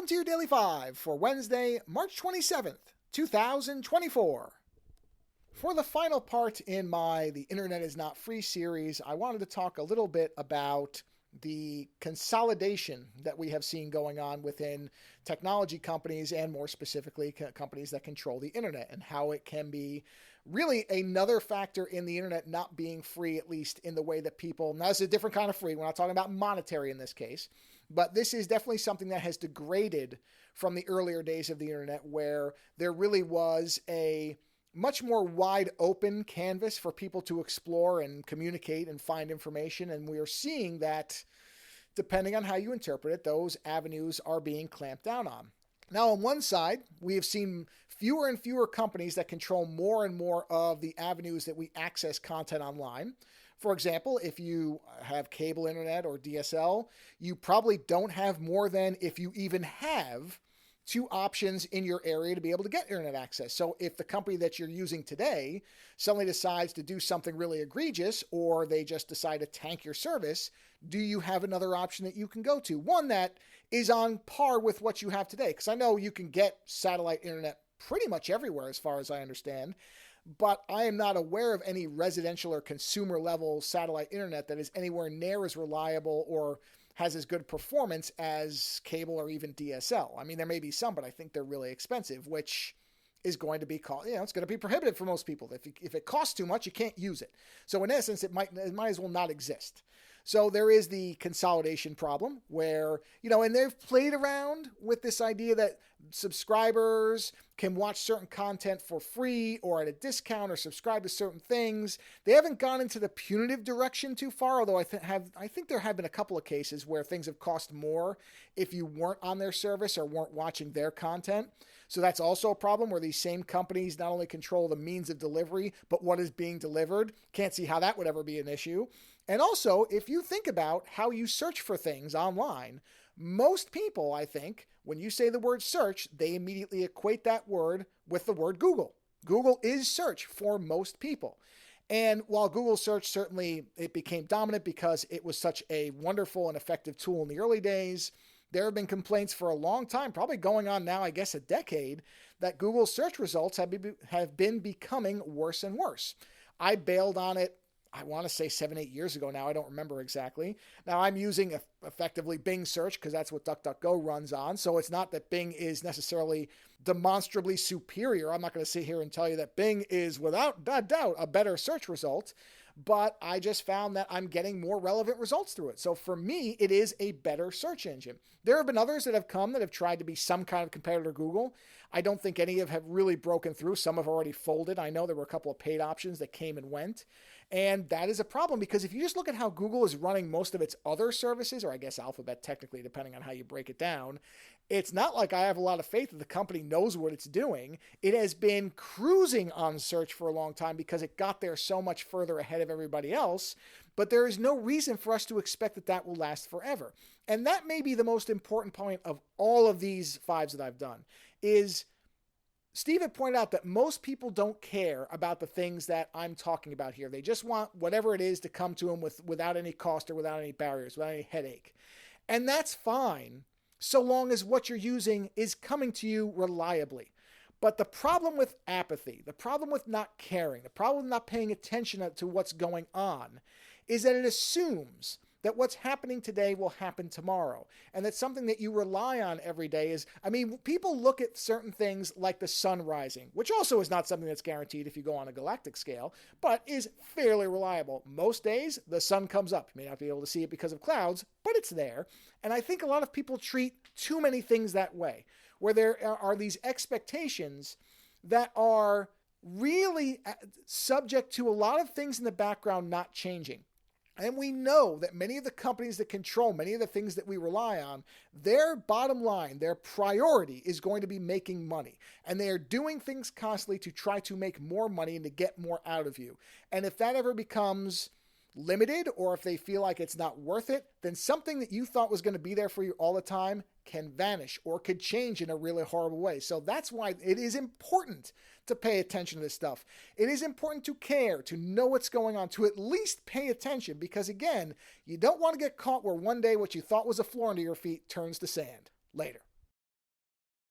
Welcome to your Daily 5 for Wednesday, March 27th, 2024. For the final part in my The Internet is Not Free series, I wanted to talk a little bit about the consolidation that we have seen going on within technology companies and more specifically companies that control the internet and how it can be really another factor in the internet not being free, at least in the way that people, now this is a different kind of free, we're not talking about monetary in this case, but this is definitely something that has degraded from the earlier days of the internet where there really was a much more wide open canvas for people to explore and communicate and find information. And we are seeing that, depending on how you interpret it, those avenues are being clamped down on. Now, on one side, we have seen fewer and fewer companies that control more and more of the avenues that we access content online. For example, if you have cable internet or DSL, you probably don't have more than, if you even have, two options in your area to be able to get internet access. So if the company that you're using today suddenly decides to do something really egregious, or they just decide to tank your service, do you have another option that you can go to? One that is on par with what you have today. Because I know you can get satellite internet pretty much everywhere as far as I understand, but I am not aware of any residential or consumer level satellite internet that is anywhere near as reliable or has as good performance as cable or even DSL. I mean, there may be some, but I think they're really expensive, which is going to be it's going to be prohibitive for most people. If it costs too much, you can't use it. So in essence, it might as well not exist. So there is the consolidation problem where, and they've played around with this idea that subscribers can watch certain content for free or at a discount or subscribe to certain things. They haven't gone into the punitive direction too far, although I think there have been a couple of cases where things have cost more if you weren't on their service or weren't watching their content. So that's also a problem where these same companies not only control the means of delivery, but what is being delivered. Can't see how that would ever be an issue. And also, if you think about how you search for things online, most people, I think, when you say the word search, they immediately equate that word with the word Google. Google is search for most people. And while Google search certainly it became dominant because it was such a wonderful and effective tool in the early days, there have been complaints for a long time, probably going on now, I guess a decade, that Google search results have been becoming worse and worse. I bailed on it, I want to say 7-8 years ago now. I don't remember exactly. Now I'm using effectively Bing search because that's what DuckDuckGo runs on. So it's not that Bing is necessarily demonstrably superior. I'm not going to sit here and tell you that Bing is without doubt a better search result, but I just found that I'm getting more relevant results through it. So for me, it is a better search engine. There have been others that have come that have tried to be some kind of competitor to Google. I don't think any have really broken through. Some have already folded. I know there were a couple of paid options that came and went. And that is a problem because if you just look at how Google is running most of its other services, or I guess Alphabet technically, depending on how you break it down, it's not like I have a lot of faith that the company knows what it's doing. It has been cruising on search for a long time because it got there so much further ahead of everybody else, but there is no reason for us to expect that that will last forever. And that may be the most important point of all of these fives that I've done, is Steve had pointed out that most people don't care about the things that I'm talking about here. They just want whatever it is to come to them without any cost or without any barriers, without any headache. And that's fine, so long as what you're using is coming to you reliably. But the problem with apathy, the problem with not caring, the problem with not paying attention to what's going on is that it assumes that what's happening today will happen tomorrow. And that something that you rely on every day is, people look at certain things like the sun rising, which also is not something that's guaranteed if you go on a galactic scale, but is fairly reliable. Most days, the sun comes up. You may not be able to see it because of clouds, but it's there. And I think a lot of people treat too many things that way, where there are these expectations that are really subject to a lot of things in the background not changing. And we know that many of the companies that control many of the things that we rely on, their bottom line, their priority is going to be making money. And they are doing things constantly to try to make more money and to get more out of you. And if that ever becomes limited, or if they feel like it's not worth it, then something that you thought was going to be there for you all the time can vanish or could change in a really horrible way. So that's why it is important to pay attention to this stuff. It is important to care, to know what's going on, to at least pay attention, because again, you don't want to get caught where one day what you thought was a floor under your feet turns to sand. Later.